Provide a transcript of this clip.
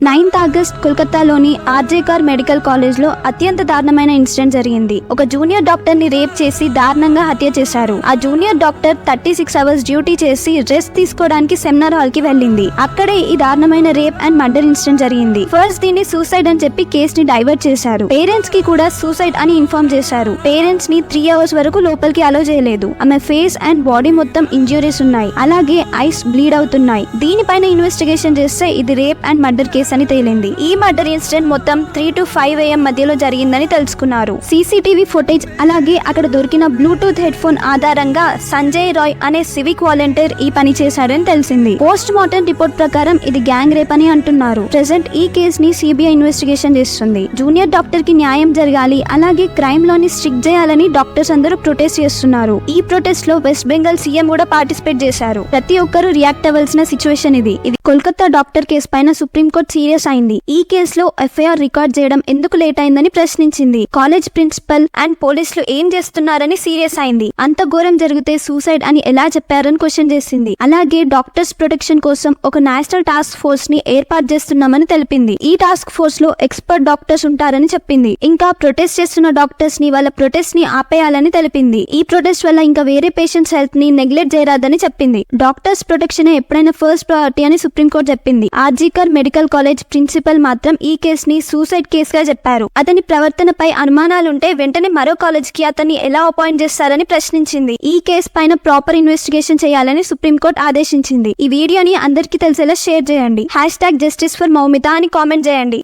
9th August కోల్కతాలోని ఆర్జేకార్ medical college లో అత్యంత దారుణమైన ఇన్సిడెంట్ జరిగింది. ఒక జూనియర్ డాక్టర్ ని రేప్ చేసి దారుణంగా హత్య చేశారు. ఆ జూనియర్ డాక్టర్ 36 అవర్స్ డ్యూటీ చేసి రెస్ట్ తీసుకోవడానికి సెమినార్ హాల్ కి వెళ్ళింది. అక్కడే ఈ దారుణమైన రేప్ అండ్ మర్డర్ ఇన్సిడెంట్ జరిగింది. ఫస్ట్ దీన్ని సూసైడ్ అని చెప్పి కేస్ ని డైవర్ట్ చేశారు. పేరెంట్స్ కి కూడా సూసైడ్ అని ఇన్ఫార్మ్ చేశారు. పేరెంట్స్ ని 3 అవర్స్ వరకు లోపలికి అలో చేయలేదు. ఆమె ఫేస్ అండ్ బాడీ మొత్తం ఇంజ్యూరీస్ ఉన్నాయి, అలాగే ఐస్ బ్లీడ్ అవుతున్నాయి. దీనిపైన ఇన్వెస్టిగేషన్ చేస్తే ఇది రేప్ అండ్ మర్డర్ కేసు అని తేలింది. ఈ మర్డర్ ఇన్సిడెంట్ మొత్తం 3 to 5 AM మధ్యలో జరిగిందని తెలుసుకున్నారు. సీసీటీవీ ఫుటేజ్ అలాగే అక్కడ దొరికిన బ్లూటూత్ హెడ్ ఫోన్ ఆధారంగా సంజయ్ రాయ్ అనే సివిక్ వాలంటీర్ ఈ పని చేశాడని తెలిసింది. పోస్ట్ మార్టం రిపోర్ట్ ప్రకారం ఇది గ్యాంగ్ రేప్ అని అంటున్నారు. ప్రెసెంట్ ఈ కేసు ని సిబిఐ ఇన్వెస్టిగేషన్ చేస్తుంది. జూనియర్ డాక్టర్ కి న్యాయం జరగాలి, అలాగే క్రైమ్ లోని స్ట్రిక్ట్ చేయాలని డాక్టర్స్ అందరూ ప్రొటెస్ట్ చేస్తున్నారు. ఈ ప్రొటెస్ట్ లో వెస్ట్ బెంగాల్ సీఎం కూడా పార్టిసిపేట్ చేశారు. ప్రతి ఒక్కరూ రియాక్ట్ అవ్వాల్సిన సిచ్యువేషన్ ఇది. కోల్కతా డాక్టర్ కేసు పైన సుప్రీంకోర్టు సీరియస్ అయింది. ఈ కేసులో ఎఫ్ఐఆర్ రికార్డ్ చేయడం ఎందుకు లేట్ అయిందని ప్రశ్నించింది. కాలేజ్ ప్రిన్సిపల్ అండ్ పోలీసులు ఏం చేస్తున్నారని సీరియస్ అయింది. అంత ఘోరం జరిగితే సూసైడ్ అని ఎలా చెప్పారని క్వశ్చన్ చేసింది. అలాగే డాక్టర్స్ ప్రొటెక్షన్ కోసం ఒక నేషనల్ టాస్క్ ఫోర్స్ ని ఏర్పాటు చేస్తున్నామని తెలిపింది. ఈ టాస్క్ ఫోర్స్ లో ఎక్స్పర్ట్ డాక్టర్స్ ఉంటారని చెప్పింది. ఇంకా ప్రొటెస్ట్ చేస్తున్న డాక్టర్స్ ని వాళ్ళ ప్రొటెస్ట్ ని ఆపేయాలని తెలిపింది. ఈ ప్రొటెస్ట్ వల్ల ఇంకా వేరే పేషెంట్స్ హెల్త్ ని నెగ్లెక్ట్ చేయరాదని చెప్పింది. డాక్టర్స్ ప్రొటెక్షన్ ఎప్పుడైనా ఫస్ట్ ప్రయారిటీ అని సుప్రీంకోర్టు చెప్పింది. ఆర్జీకర్ మెడికల్ కాలేజ్ ప్రిన్సిపల్ మాత్రం ఈ కేసుని సూసైడ్ కేసుగా చెప్పారు. అతని ప్రవర్తనపై అనుమానాలుంటే వెంటనే మరో కాలేజ్ కి అతన్ని ఎలా అపాయింట్ చేస్తారని ప్రశ్నించింది. ఈ కేసు పైన ప్రాపర్ ఇన్వెస్టిగేషన్ చేయాలని సుప్రీంకోర్టు ఆదేశించింది. ఈ వీడియోని అందరికీ తెలిసేలా షేర్ చేయండి. #justice for Moumita అని కామెంట్ చేయండి.